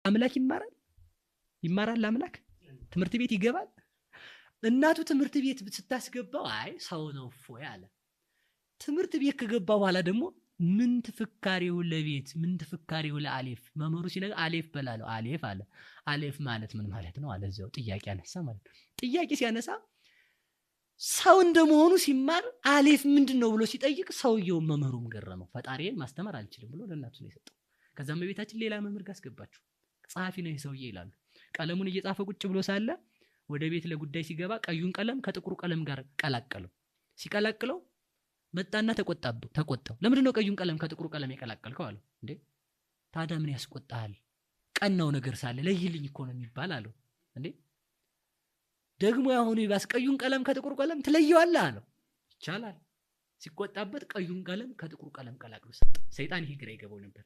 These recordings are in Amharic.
አምላክ ይማራል አምላክ ትምህርት ቤት ይገባል። እናቱ ትምህርት ቤት ስታስገባው አይ ሰው ነው ፎይ አለ። ትምህርት ቤት ከገባ በኋላ ደግሞ ምን ተፈካሪው ለቤት ምን ተፈካሪው ለአሌፍ መምህሩ ሲነገር አሌፍ በላለው አሌፍ አለ። አሌፍ ማለት ምን ማለት ነው አለ። እዛው ጥያቄ አነሳ ማለት ጥያቄ ሲያነሳ ሰው እንደመሆኑ ሲማር አሌፍ ምንድነው ብሎ ሲጠይቅ ሰውየው መምህሩም ገረመው። ፈጣሪዬን ማስተማር አልችልም ብሎ ለእናቱ ነው የሰጠው። ከዛም በቤታችን ሌላ መምህር ጋር አስገባችሁ። ጸሐፊ ነው ይሄ ሰውዬ ይላሉ። ቀለሙን እየጻፈ ቁጭ ብሎ ሳለ ወደ ቤት ለጉዳይ ሲገባ ቀዩን ቀለም ከጥቁሩ ቀለም ጋር ቀላቀለው። ሲቀላቅለው መጣና ተቆጣው። ለምንድን ነው ቀዩን ቀለም ከጥቁሩ ቀለም የቀላቀልከው አለው። እንዴ ታዲያ ምን ያስቆጣሃል? ቀናው ነገር ሳለ ለይልኝ እኮ ነው የሚባል አለው። እንዴ ደግሞ ያሁኑ ይባስ ቀዩን ቀለም ከጥቁሩ ቀለም ትለየዋለህ አለው። ይቻላል። ሲቆጣበት ቀዩን ቀለም ከጥቁሩ ቀለም ቀላቅሎ ሰጠ። ሰይጣን ይሄ ግራ ይገባው ነበር።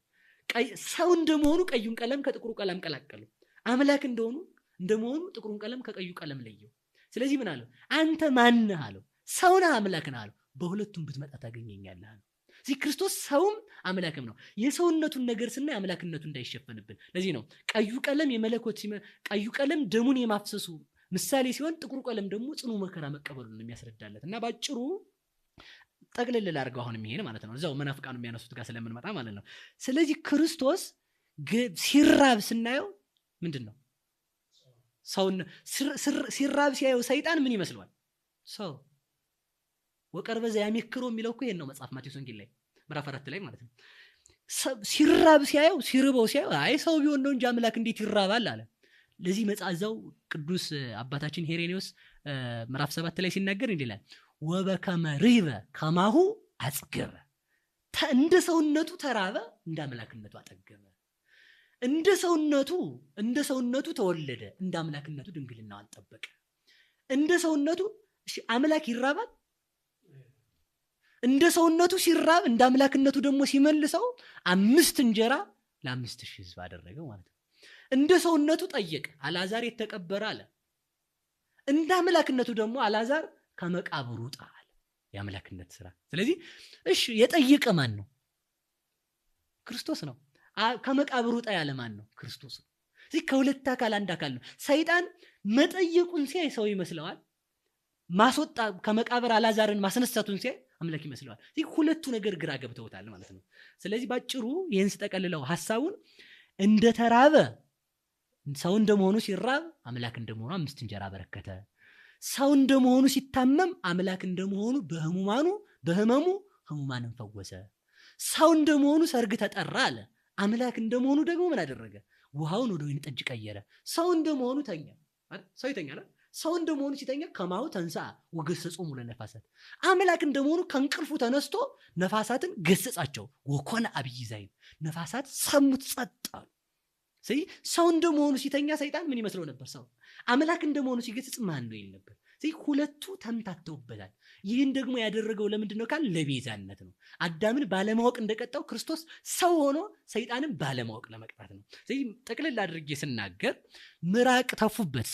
ሰው እንደመሆኑ ቀዩን ቀለም ከጥቁሩ ቀለም ቀላቀለው። አምላክ እንደመሆኑ ጥቁሩን ቀለም ከቀዩ ቀለም ለየው። ስለዚህ ምን አለው? አንተ ማን ነህ አለው። ሰው ነህ አምላክ ነህ አለው። በሁለቱም ብትመጣ ታገኘኛለህ አለው። እዚህ ክርስቶስ ሰውም አምላክም ነው። የሰውነቱን ነገር ስናይ አምላክነቱ እንዳይሸፈንብን ለዚህ ነው ቀዩ ቀለም የመለኮት ቀዩ ቀለም ደሙን የማፍሰሱ ምሳሌ ሲሆን ጥቁሩ ቀለም ደግሞ ጽኑ መከራ መቀበሉን የሚያስረዳለት እና ባጭሩ ጠቅልል ላድርገው አሁን ይሄን ማለት ነው። እዛው መናፍቃኑ የሚያነሱት ጋር ስለምንመጣ ማለት ነው። ስለዚህ ክርስቶስ ሲራብ ስናየው ምንድነው? ሰው ሲራብ ሲያየው ሰይጣን ምን ይመስለዋል? ሰው ወቀርበ ዘያሜክሮ የሚለው እኮ ይሄን ነው መጽሐፍ ማቴዎስ ወንጌል ላይ ምዕራፍ 4 ላይ ማለት ነው። ሲራብ ሲያየው ሲርበው ሲያየው አይ ሰው ቢሆን ነው እንጂ አምላክ እንዴት ይራባል አለ። ለዚህ መጻዛው ቅዱስ አባታችን ሄሬኔዎስ ምዕራፍ 7 ላይ ሲናገር እንዲላል ወበከመ ሪበ ከማሁ አጽገበ። እንደ ሰውነቱ ተራበ እንደ አምላክነቱ አጠገበ። እንደ ሰውነቱ ተወለደ እንደ አምላክነቱ ድንግልናውን ጠበቀ። እንደ ሰውነቱ አምላክ ይራባል። እንደ ሰውነቱ ሲራብ እንደ አምላክነቱ ደግሞ ሲመልሰው 5 እንጀራ ለ5,000 ሕዝብ አደረገው ማለት ነው። እንደ ሰውነቱ ጠየቀ፣ አልዓዛር የተቀበረ አለ። እንደ አምላክነቱ ደግሞ አልዓዛር ከመቃብሩ ወጣ አለ። የአምላክነት ስራ። ስለዚህ እሺ የጠየቀ ማን ነው? ክርስቶስ ነው። ከመቃብሩ ወጣ ያለ ማን ነው? ክርስቶስ ነው። ስለዚህ ከሁለት አካል አንድ አካል ነው። ሰይጣን መጠየቁን ሲያይ ሰው ይመስለዋል። ማስወጣ ከመቃብር አልዓዛርን ማስነሳቱን ሲያይ አምላክ ይመስለዋል። ስለዚህ ሁለቱ ነገር ግራ ገብተውታል ማለት ነው። ስለዚህ ባጭሩ ይህን ስጠቀልለው ሐሳቡን እንደተራበ ሰው እንደመሆኑ ሲራብ አምላክ እንደመሆኑ 5 እንጀራ በረከተ። ሰው እንደመሆኑ ሲታመም አምላክ እንደመሆኑ በህመሙ ህሙማንን ፈወሰ። ሰው እንደመሆኑ ሰርግ ተጠራ አለ። አምላክ እንደመሆኑ ደግሞ ምን አደረገ? ውሃውን ወደ ወይን ጠጅ ቀየረ። ሰው እንደመሆኑ ተኛ። ሰው ይተኛል። ሰው እንደመሆኑ ሲተኛ ከማሁ ተንሳ ወገሰጾሙ ለነፋሳት። አምላክ እንደመሆኑ ከእንቅልፉ ተነስቶ ነፋሳትን ገሰጻቸው። ወኮነ አብይ ዛይን። ነፋሳት ሰሙት፣ ጸጥ አሉ። ስለዚህ ሰው እንደመሆኑ ሲተኛ ሰይጣን ምን ይመስለው ነበር? ሰው። አምላክ እንደመሆኑ ሲገስጽ ማን ነው ይል ነበር። ስለዚህ ሁለቱ ተምታተውበታል። ይህን ደግሞ ያደረገው ለምንድን ነው ካል ለቤዛነት ነው። አዳምን ባለማወቅ እንደቀጣው ክርስቶስ ሰው ሆኖ ሰይጣንን ባለማወቅ ለመቅጣት ነው። ስለዚህ ጠቅልል አድርጌ ስናገር ምራቅ ተፉበት።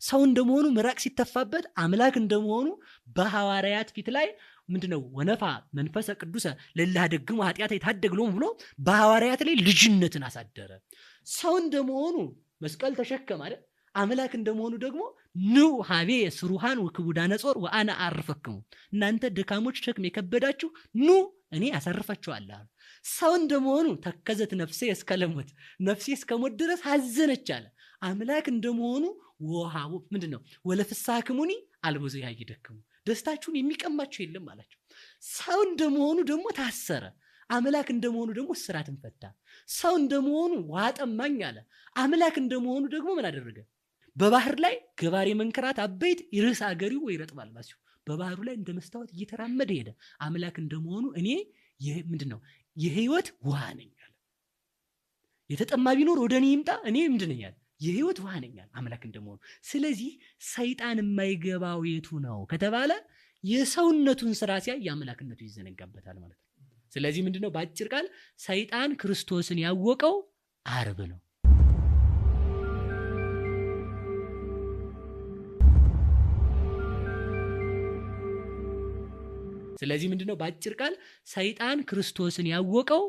ሰው እንደመሆኑ ምራቅ ሲተፋበት አምላክ እንደመሆኑ በሐዋርያት ፊት ላይ ምንድነው ወነፋ መንፈሰ ቅዱሰ ለላደግሙ ኃጢአት የታደግሎም ብሎ በሐዋርያት ላይ ልጅነትን አሳደረ። ሰው እንደመሆኑ መስቀል ተሸከመ አይደል? አምላክ እንደመሆኑ ደግሞ ኑ ሀቤ ስሩሃን ወክቡዳነ ጾር ወአነ አርፈክሙ፣ እናንተ ደካሞች ሸክም የከበዳችሁ ኑ እኔ አሳርፋችኋለሁ። ሰው እንደመሆኑ ተከዘት ነፍሴ እስከ ለሞት፣ ነፍሴ እስከ ሞት ድረስ ሐዘነች አለ። አምላክ እንደመሆኑ ወሃቡ ምንድነው ወለፍስሐክሙኒ አልቦ ዘያይደክሙ፣ ደስታችሁን የሚቀማችሁ የለም አላቸው። ሰው እንደመሆኑ ደግሞ ታሰረ። አምላክ እንደመሆኑ ደግሞ እስራትን ፈታ። ሰው እንደመሆኑ ውሃ ጠማኝ አለ። አምላክ እንደመሆኑ ደግሞ ምን አደረገ? በባህር ላይ ገባሬ መንከራት አበይት ይርስ አገሪው ወይረጥባል ባሲው፣ በባህሩ ላይ እንደ መስታወት እየተራመደ ሄደ። አምላክ እንደመሆኑ እኔ ምንድነው የህይወት ውሃ ነኝ አለ። የተጠማ ቢኖር ወደ እኔ ይምጣ፣ እኔ ምንድነኝ አለ የህይወት ውሃ ነኝ አለ። አምላክ እንደመሆኑ። ስለዚህ ሰይጣን የማይገባው የቱ ነው ከተባለ የሰውነቱን ስራ ሲያይ የአምላክነቱ ይዘነጋበታል ማለት ነው። ስለዚህ ምንድነው በአጭር ቃል ሰይጣን ክርስቶስን ያወቀው ዓርብ ነው። ስለዚህ ምንድነው በአጭር ቃል ሰይጣን ክርስቶስን ያወቀው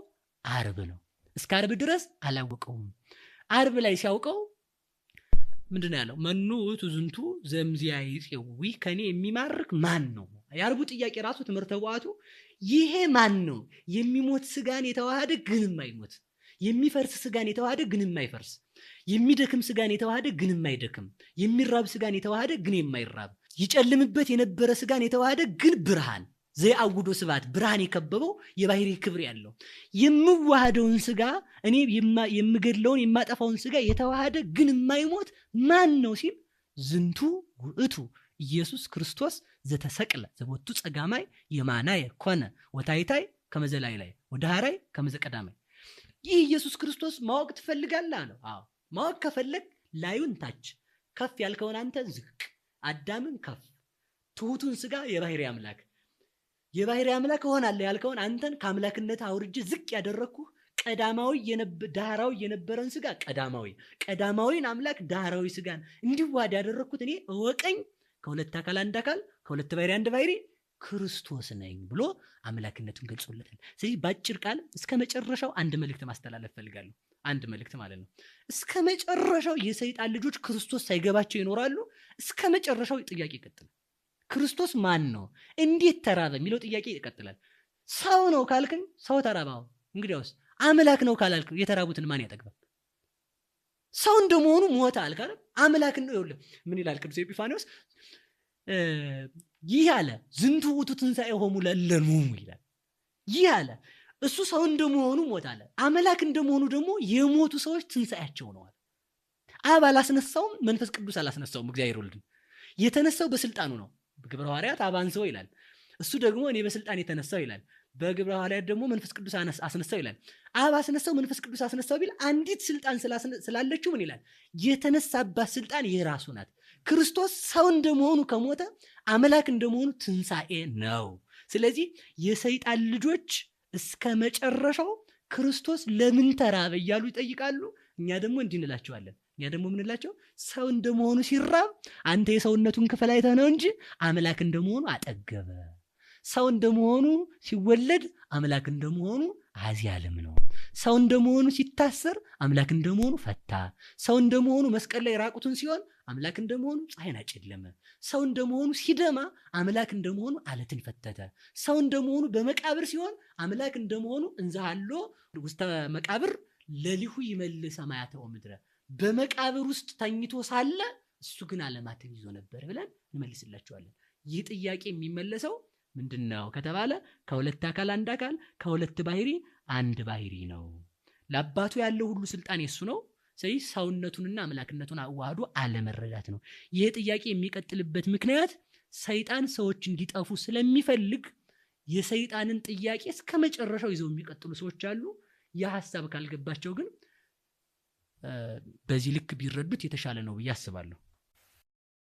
ዓርብ ነው። እስከ ዓርብ ድረስ አላወቀውም። ዓርብ ላይ ሲያውቀው ምንድነው ያለው? መኑ ውእቱ ዝንቱ ዘምዚያ ይጼዊ ከኔ የሚማርክ ማን ነው? የዓርቡ ጥያቄ ራሱ ትምህርተ ቡአቱ ይሄ ማን ነው? የሚሞት ስጋን የተዋሃደ ግን የማይሞት፣ የሚፈርስ ስጋን የተዋሃደ ግን የማይፈርስ፣ የሚደክም ስጋን የተዋሃደ ግን የማይደክም፣ የሚራብ ስጋን የተዋሃደ ግን የማይራብ፣ ይጨልምበት የነበረ ስጋን የተዋሃደ ግን ብርሃን ዘያውዶ ስባት ብርሃን የከበበው የባህሪ ክብር ያለው የምዋሃደውን ስጋ እኔ የምገድለውን የማጠፋውን ስጋ የተዋሃደ ግን የማይሞት ማን ነው ሲል ዝንቱ ውእቱ ኢየሱስ ክርስቶስ ዘተሰቅለ ዘቦቱ ጸጋማይ የማናየ ኮነ ወታይታይ ከመዘላይ ላይ ወዳሃራይ ከመዘቀዳማይ። ይህ ኢየሱስ ክርስቶስ ማወቅ ትፈልጋለህ አለው። አዎ ማወቅ ከፈለግ ላዩን ታች ከፍ ያልከውን አንተ ዝቅ፣ አዳምን ከፍ፣ ትሁቱን ስጋ የባህሪ አምላክ የባህሪ አምላክ ሆናለህ ያልከውን አንተን ከአምላክነት አውርጄ ዝቅ ያደረኩ ቀዳማዊ ዳህራዊ የነበረን ስጋ ቀዳማዊን አምላክ ዳህራዊ ስጋን እንዲዋሃድ ያደረኩት እኔ እወቀኝ፣ ከሁለት አካል አንድ አካል ከሁለት ባህሪ አንድ ባህሪ ክርስቶስ ነኝ ብሎ አምላክነቱን ገልጾለታል። ስለዚህ ባጭር ቃል እስከ መጨረሻው አንድ መልእክት ማስተላለፍ ፈልጋለሁ። አንድ መልእክት ማለት ነው። እስከ መጨረሻው የሰይጣን ልጆች ክርስቶስ ሳይገባቸው ይኖራሉ። እስከ መጨረሻው ጥያቄ ይቀጥላል። ክርስቶስ ማን ነው? እንዴት ተራበ? የሚለው ጥያቄ ይቀጥላል። ሰው ነው ካልከኝ ሰው ተራባው። እንግዲያውስ አምላክ ነው ካላልክ የተራቡትን ማን ያጠግባል? ሰው እንደመሆኑ ሞተ አልካለ አምላክ ነው። ይኸውልህ ምን ይላል ቅዱስ ኤጲፋንዮስ? ይህ አለ ዝንቱ ውእቱ ትንሣኤሆሙ ለእለኑ ይላል። ይህ አለ እሱ ሰው እንደመሆኑ ሞተ አለ። አምላክ እንደመሆኑ ደግሞ የሞቱ ሰዎች ትንሣኤያቸው ነው አለ። አብ አላስነሳውም፣ መንፈስ ቅዱስ አላስነሳውም። እግዚአብሔር ወልድ የተነሳው በስልጣኑ ነው። በግብረ ሐዋርያት አብ አንሥኦ ይላል። እሱ ደግሞ እኔ በስልጣን የተነሳው ይላል። በግብረ ሐዋርያት ደግሞ መንፈስ ቅዱስ አስነሳው ይላል። አብ አስነሳው፣ መንፈስ ቅዱስ አስነሳው ቢል አንዲት ስልጣን ስላለችው ምን ይላል? የተነሳባት ስልጣን የራሱ ናት። ክርስቶስ ሰው እንደመሆኑ ከሞተ አምላክ እንደመሆኑ ትንሣኤ ነው። ስለዚህ የሰይጣን ልጆች እስከ መጨረሻው ክርስቶስ ለምን ተራበ እያሉ ይጠይቃሉ። እኛ ደግሞ እንዲህ እንላቸዋለን። እኛ ደግሞ ምንላቸው? ሰው እንደመሆኑ ሲራብ አንተ የሰውነቱን ክፍል አይተህ ነው እንጂ አምላክ እንደመሆኑ አጠገበ። ሰው እንደመሆኑ ሲወለድ አምላክ እንደመሆኑ አዚህ ዓለም ነው። ሰው እንደመሆኑ ሲታሰር አምላክ እንደመሆኑ ፈታ። ሰው እንደመሆኑ መስቀል ላይ ራቁቱን ሲሆን አምላክ እንደመሆኑ ፀሐይን አጨለመ። ሰው እንደመሆኑ ሲደማ አምላክ እንደመሆኑ አለትን ፈተተ። ሰው እንደመሆኑ በመቃብር ሲሆን አምላክ እንደመሆኑ እንዘሃሎ ውስተ መቃብር ለሊሁ ይመልስ ሰማያተ ወምድረ፣ በመቃብር ውስጥ ተኝቶ ሳለ እሱ ግን ዓለማትን ይዞ ነበር ብለን እንመልስላቸዋለን። ይህ ጥያቄ የሚመለሰው ምንድነው ከተባለ ከሁለት አካል አንድ አካል ከሁለት ባህሪ አንድ ባህሪ ነው። ለአባቱ ያለው ሁሉ ስልጣን የሱ ነው። ስለዚህ ሰውነቱንና አምላክነቱን አዋህዶ አለመረዳት ነው። ይህ ጥያቄ የሚቀጥልበት ምክንያት ሰይጣን ሰዎች እንዲጠፉ ስለሚፈልግ የሰይጣንን ጥያቄ እስከ መጨረሻው ይዘው የሚቀጥሉ ሰዎች አሉ። የሐሳብ ካልገባቸው ግን በዚህ ልክ ቢረዱት የተሻለ ነው ብዬ አስባለሁ።